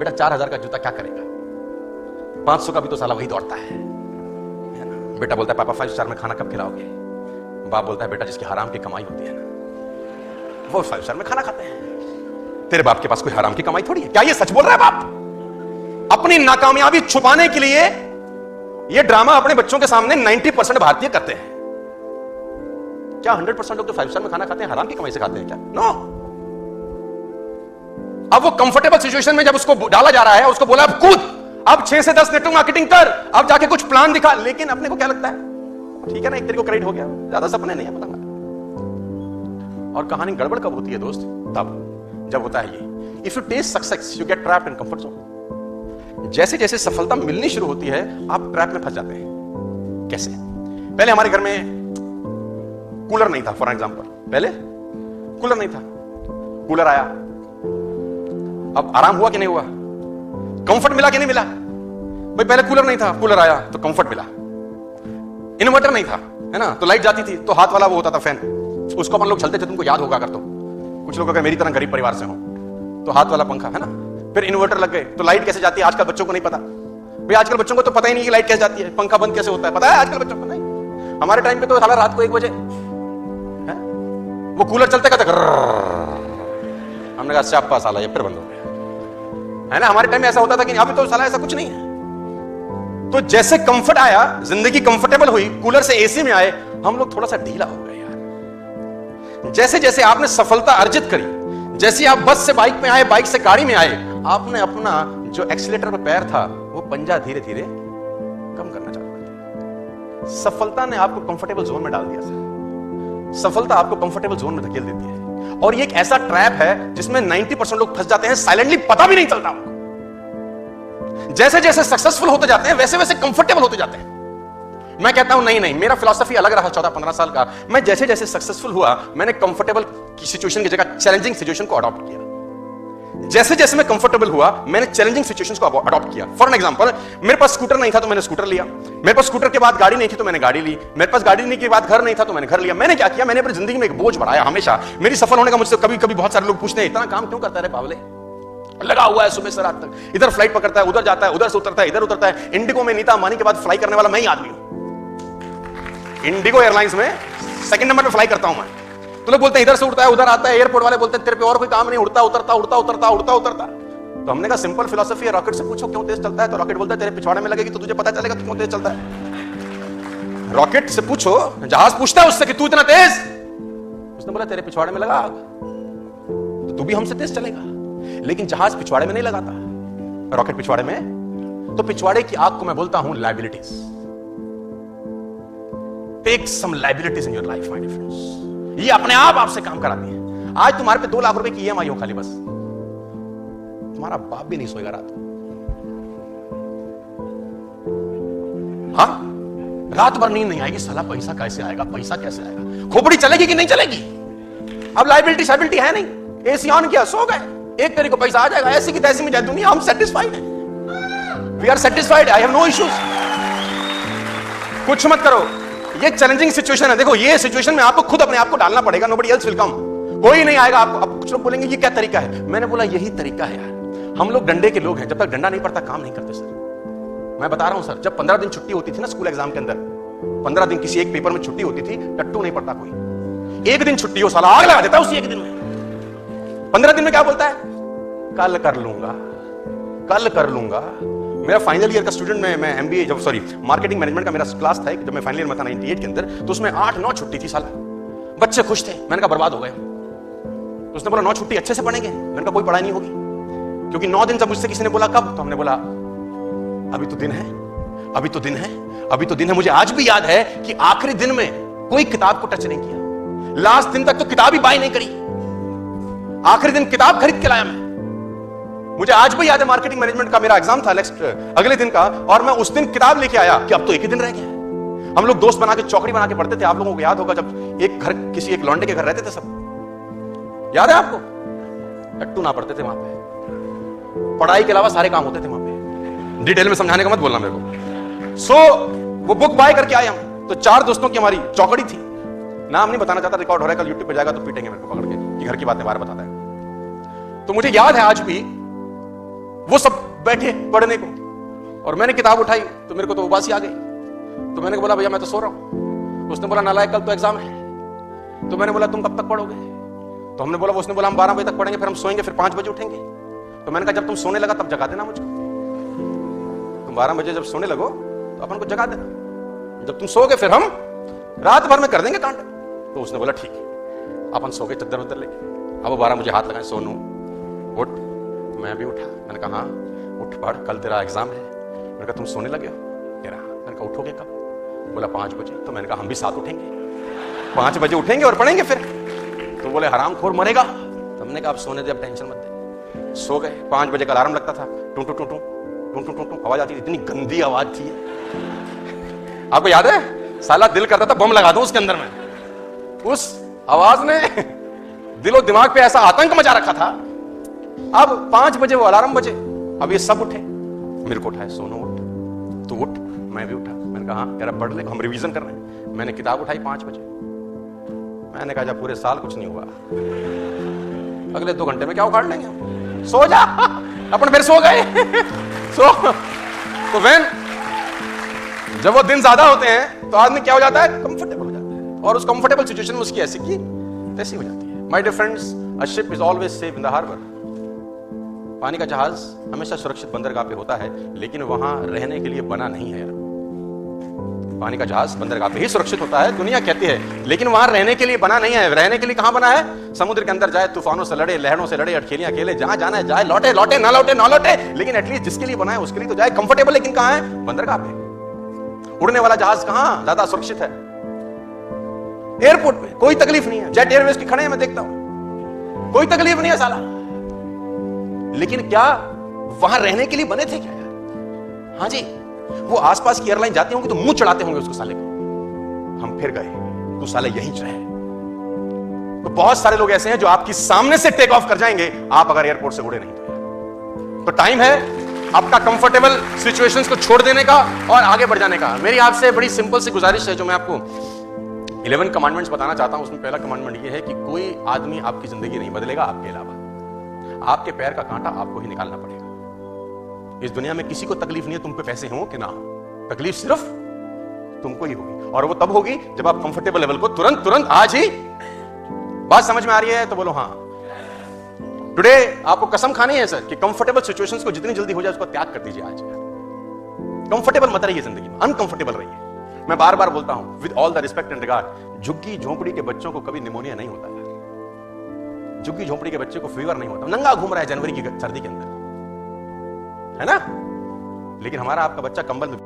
बेटा 4000 का जूता क्या करेगा, 500 का भी तो साला वही दौड़ता है ना। बेटा बोलता है पापा 5 स्टार में खाना कब खिलाओगे। बाप बोलता है बेटा जिसकी हराम की कमाई होती है ना वो 5 स्टार में खाना खाते हैं। तेरे बाप के पास कोई हराम की कमाई थोड़ी है। क्या ये सच बोल रहा है बाप? अपनी नाकामयाबी छुपाने के लिए ये ड्रामा अपने बच्चों के सामने 90% भारतीय करते हैं। क्या 100% लोग जो 5 स्टार में खाना खाते हैं हराम की कमाई से खाते हैं क्या? नो। अब वो कंफर्टेबल सिचुएशन में जब उसको डाला जा रहा है, उसको बोला अब कूद, अब 6 से 10 नेटवर्क मार्केटिंग कर, अब जाके कुछ प्लान दिखा। लेकिन अपने को क्या लगता है, ठीक है ना, एक तरीके को क्रेडिट हो गया, ज्यादा सपने नहीं है पता। और कहानी गड़बड़ कब होती है दोस्त? तब जब होता है ये, if you taste success you get trapped in comfort zone. जैसे जैसे सफलता मिलनी शुरू होती है आप ट्रैप में फंस जाते हैं। कैसे? पहले हमारे घर में कूलर नहीं था, फॉर एग्जांपल, पहले कूलर नहीं था, कूलर आया, अब आराम हुआ कि नहीं हुआ? कंफर्ट मिला कि नहीं मिला? भाई पहले कूलर नहीं था, कूलर आया तो कंफर्ट मिला। इन्वर्टर नहीं था, है ना, तो लाइट जाती थी तो हाथ वाला वो होता था फैन, उसको अपन लोग चलते थे, तुमको याद होगा अगर तो, कुछ लोग अगर मेरी तरह गरीब परिवार से हो तो हाथ वाला पंखा, है ना। फिर इन्वर्टर लग गए तो लाइट कैसे जाती है आजकल बच्चों को नहीं पता। भाई आजकल बच्चों को तो पता ही नहीं कि लाइट कैसे जाती है, पंखा बंद कैसे होता है, पता है आजकल बच्चों को? नहीं। हमारे टाइम पे तो साला रात को 1 बजे वो कूलर चलते कहते, हमने कहा स्यापा साला ये फिर बंद हो गया, है ना। हमारे टाइम में ऐसा होता था कि अभी तो साला ऐसा कुछ नहीं है। तो जैसे कंफर्ट आया, जिंदगी कंफर्टेबल हुई, कूलर से एसी में आए, हम लोग थोड़ा सा ढीला हो गए यार। जैसे जैसे आपने सफलता अर्जित करी, जैसे आप बस से बाइक में आए, बाइक से गाड़ी में आए, आपने अपना जो एक्सीलेटर पे पैर था वो पंजा धीरे धीरे कम करना चालू कर दिया। सफलता ने आपको कंफर्टेबल जोन में डाल दिया सर। सफलता आपको कंफर्टेबल जोन में धकेल देती है, और ये एक ऐसा ट्रैप है जिसमें 90% लोग फंस जाते हैं, साइलेंटली, पता भी नहीं चलता उनको। जैसे जैसे सक्सेसफुल होते जाते हैं वैसे वैसे कंफर्टेबल होते जाते हैं। मैं कहता हूं नहीं, मेरा फिलॉसफी अलग रहा 14-15 साल का। मैं जैसे जैसे सक्सेसफुल हुआ मैंने कंफर्टेबल की सिचुएशन की जगह चैलेंजिंग सिचुएशन को अडॉप्ट किया। जैसे जैसे मैं कंफर्टेबल हुआ मैंने चैलेंजिंग सिचुएशंस को अडॉप्ट किया। फॉर एन एग्जांपल, मेरे पास स्कूटर नहीं था तो मैंने स्कूटर लिया, मेरे पास स्कूटर के बाद गाड़ी नहीं थी तो मैंने गाड़ी ली, मेरे पास गाड़ी नहीं के बाद घर नहीं था तो मैंने घर लिया। मैंने क्या किया, मैंने अपनी जिंदगी में एक बोझ बढ़ाया। हमेशा मेरी सफल होने का मुझसे कभी कभी बहुत सारे लोग पूछते हैं इतना काम क्यों करता है रे बावले, लगा हुआ है सुबह से रात तक, इधर फ्लाइट पकड़ता है, उधर जाता है, उधर से उतरता है, इधर उतरता है। इंडिगो में नीता अंबानी के बाद फ्लाई करने वाला मैं ही आदमी हूं। इंडिगो एयरलाइंस में सेकंड नंबर पे फ्लाई करता हूं मैं। तो लोग बोलते हैं इधर से उड़ता है उधर आता है, एयरपोर्ट वाले बोलते हैं तेरे पे और कोई काम नहीं, उड़ता उतरता उड़ता उतरता उड़ता उतरता। तो हमने कहा सिंपल फिलॉसफी है, रॉकेट से पूछो क्यों तेज चलता है, तो रॉकेट बोलता है तेरे पिछवाड़े में लगेगी तो तुझे पता चलेगा क्यों तेज चलता है। रॉकेट से पूछो, जहाज पूछता है उससे कि तू इतना तेज, उसने बोला तेरे पिछवाड़े में लगा आग तो तू भी हमसे तेज चलेगा। लेकिन जहाज पिछवाड़े में नहीं लगाता, रॉकेट पिछवाड़े में। तो पिछवाड़े की आग को मैं बोलता हूं liabilities. Take some liabilities in your life my dear friends. ये अपने आप आपसे काम कराती है। आज तुम्हारे पे 2 लाख रुपए की ईएमआई हो खाली, बस तुम्हारा बाप भी नहीं सोएगा रात को। हाँ, रात भर नींद नहीं आएगी, साला पैसा कैसे आएगा, पैसा कैसे आएगा, खोपड़ी चलेगी कि नहीं चलेगी। अब लायबिलिटी शायबिलिटी है नहीं, एसी ऑन किया सो गए, एक तरीके को पैसा आ जाएगा, ऐसी की तैसी में जाए दुनिया। हम सेटिस्फाइड हैं, we are satisfied, I have no issues. कुछ मत करो, ये चैलेंजिंग सिचुएशन है। देखो ये सिचुएशन में आपको खुद अपने आप को डालना पड़ेगा, नोबडी एल्स विल कम, कोई नहीं आएगा आपको। अब कुछ लोग बोलेंगे ये क्या तरीका है, मैंने बोला यही तरीका है यार। हम लोग डंडे के लोग हैं, जब तक डंडा नहीं पड़ता काम नहीं करते सर। मैं बता रहा हूं सर, जब 15 दिन छुट्टी होती थी ना स्कूल एग्जाम के अंदर, 15 दिन किसी एक पेपर में छुट्टी होती थी, टट्टू नहीं पड़ता कोई। एक दिन छुट्टी हो साला आग लगा देता उसी एक दिन में। 15 दिन में क्या बोलता है, कल कर लूंगा, कल कर लूंगा। मेरा फाइनल ईयर का स्टूडेंट में, मैं एमबीए जब मार्केटिंग मैनेजमेंट का मेरा क्लास था जब मैं फाइनल ईयर में था 98 के अंदर, तो उसमें 8-9 छुट्टी थी साला। बच्चे खुश थे, मैंने कहा बर्बाद हो गए। तो उसने बोला 9 छुट्टी अच्छे से पढ़ेंगे, मैंने कहा कोई पढ़ाई नहीं होगी, क्योंकि 9 दिन जब मुझसे किसी ने बोला कब, तो हमने बोला अभी तो दिन है, अभी तो दिन है, अभी तो दिन है। मुझे आज भी याद है कि आखिरी दिन में कोई किताब को टच नहीं किया, लास्ट दिन तक तो किताब ही बाय नहीं करी, आखिरी दिन किताब खरीद के लाया मैं। मुझे आज भी याद है मार्केटिंग मैनेजमेंट का मेरा एग्जाम था नेक्स्ट अगले दिन का, और मैं उस दिन किताब लेके आया कि अब तो एक ही दिन रह गया है। हम लोग दोस्त बना के चौकड़ी बना के पढ़ते थे, आप लोगों को याद होगा जब एक घर किसी एक लौंडे के घर रहते थे सब, याद है आपको? टट्टू ना पढ़ते थे वहां पे, पढ़ाई के अलावा सारे काम होते थे वहां पे। डिटेल में समझाने का मत बोलना मेरे को। सो वो बुक बाय करके आए हम, तो 4 दोस्तों की हमारी चौकड़ी थी, नाम नहीं बताना चाहता, रिकॉर्ड हो रहा है, कल यूट्यूब पे जाएगा तो पीटेंगे मेरे को पकड़ के कि घर की बातें बाहर बताता है। तो मुझे याद है आज भी वो सब बैठे पढ़ने को, और मैंने किताब उठाई तो मेरे को तो उबासी आ गई। तो मैंने बोला भैया मैं तो सो रहा हूं। उसने बोला नालायक कल तो एग्जाम है। तो मैंने बोला तुम कब तक पढ़ोगे? तो हमने बोला, उसने बोला हम 12 बजे तक पढ़ेंगे, फिर हम सोएंगे, फिर 5 बजे उठेंगे। तो मैंने कहा जब तुम सोने लगा तब जगा देना मुझको। तुम 12 बजे जब सोने लगो तो अपन को जगा देना, जब तुम सोगे फिर हम रात भर में कर देंगे कांड। तो उसने बोला ठीक है। अपन सो गए चद्दर उद्दर लेके। अब वो 12 मुझे हाथ लगाए, सोनू उठ। मैं भी उठा। मैंने कहा हाँ उठ पढ़, कल तेरा एग्जाम है। मैंने कहा तुम सोने लगे हो? कह रहा हाँ। मैंने कहा उठोगे कब? बोला 5 बजे। तो मैंने कहा हम भी साथ उठेंगे, 5 बजे उठेंगे और पढ़ेंगे फिर। तो बोले हरामखोर मरेगा। तो हमने कहा अब सोने दे, अब टेंशन मत दे। सो गए। 5 बजे का अलार्म लगता था, टू टू टू टू टू टू टू आवाज आती थी, इतनी गंदी आवाज थी। आपको याद है? साला दिल करता था बम लगा दूं उसके अंदर में। उस आवाज ने दिलो दिमाग पे ऐसा आतंक मचा रखा था। अब 5 बजे वो अलार्म बजे, अब ये सब उठे। मेरे को उठाए, सोनू उठ, तू उठ। मैं भी उठा। मैंने कहा हाँ, कह रहा पढ़ ले, हम रिवीजन कर रहे हैं। मैंने किताब उठाई 5 बजे। मैंने कहा जब पूरे साल कुछ नहीं हुआ, अगले 2 घंटे में क्या उखाड़ लेंगे, सो जा। अपन फिर सो गए। तो वैन जब वो दिन ज्यादा होते हैं तो आदमी क्या हो जाता है, कंफर्टेबल हो जाता है, और उस कंफर्टेबल सिचुएशन में उसकी ऐसी की तैसी हो जाती है। My dear friends, a ship is always safe in the harbour. पानी का जहाज हमेशा सुरक्षित बंदरगाह पे होता है, लेकिन वहां रहने के लिए बना नहीं है यार। पानी का जहाज बंदरगाह पे ही सुरक्षित होता है, दुनिया कहती है, लेकिन वहां रहने के लिए बना नहीं है। रहने के लिए कहां बना है? समुद्र के अंदर जाए, तूफानों से लड़े, लहरों से लड़े, अटखेलियां खेले, जहां जाना है जाए, लौटे लौटे ना लौटे ना लौटे, लेकिन एटलीस्ट जिसके लिए बना है उसके लिए तो जाए कंफर्टेबल। लेकिन कहां है? बंदरगाह पे। उड़ने वाला जहाज कहां ज्यादा सुरक्षित है? एयरपोर्ट पे। कोई तकलीफ नहीं है। जेट एयरवेज के खड़े हैं, मैं देखता हूं, कोई तकलीफ नहीं है साला। लेकिन क्या वहां रहने के लिए बने थे क्या यार? हाँ जी, वो आसपास की एयरलाइन जाती होंगी तो मुंह चढ़ाते होंगे उसको साले को, हम फिर गए, तू साले यहीं रहे। तो बहुत सारे लोग ऐसे हैं जो आपकी सामने से टेक ऑफ कर जाएंगे, आप अगर एयरपोर्ट से उड़े नहीं तो टाइम है आपका कंफर्टेबल सिचुएशंस को छोड़ देने का और आगे बढ़ जाने का। मेरी आपसे बड़ी सिंपल सी गुजारिश है, जो मैं आपको 11 कमांडमेंट्स बताना चाहता हूं। उसमें पहला कमांडमेंट यह है कि कोई आदमी आपकी जिंदगी नहीं बदलेगा आपके अलावा। आपके पैर का कांटा आपको ही निकालना पड़ेगा। इस दुनिया में किसी को तकलीफ नहीं है तुम पे पैसे हो कि ना हो, तकलीफ सिर्फ तुमको ही होगी, और वो तब होगी जब आप कंफर्टेबल लेवल को तुरंत आज ही। बात समझ में आ रही है तो बोलो हाँ। टुडे आपको कसम खानी है सर कि कंफर्टेबल सिचुएशंस को जितनी जल्दी हो जाए उसको त्याग कर दीजिए। आज कंफर्टेबल मत रहिए जिंदगी में, अनकंफर्टेबल रहिए। मैं बार बार बोलता हूं with all the respect and regard, झुग्गी झोंपड़ी के बच्चों को कभी निमोनिया नहीं होता यार। झुग्गी झोंपड़ी के बच्चे को फीवर नहीं होता, नंगा घूम रहा है जनवरी की सर्दी के अंदर, है ना? लेकिन हमारा आपका बच्चा कंबल में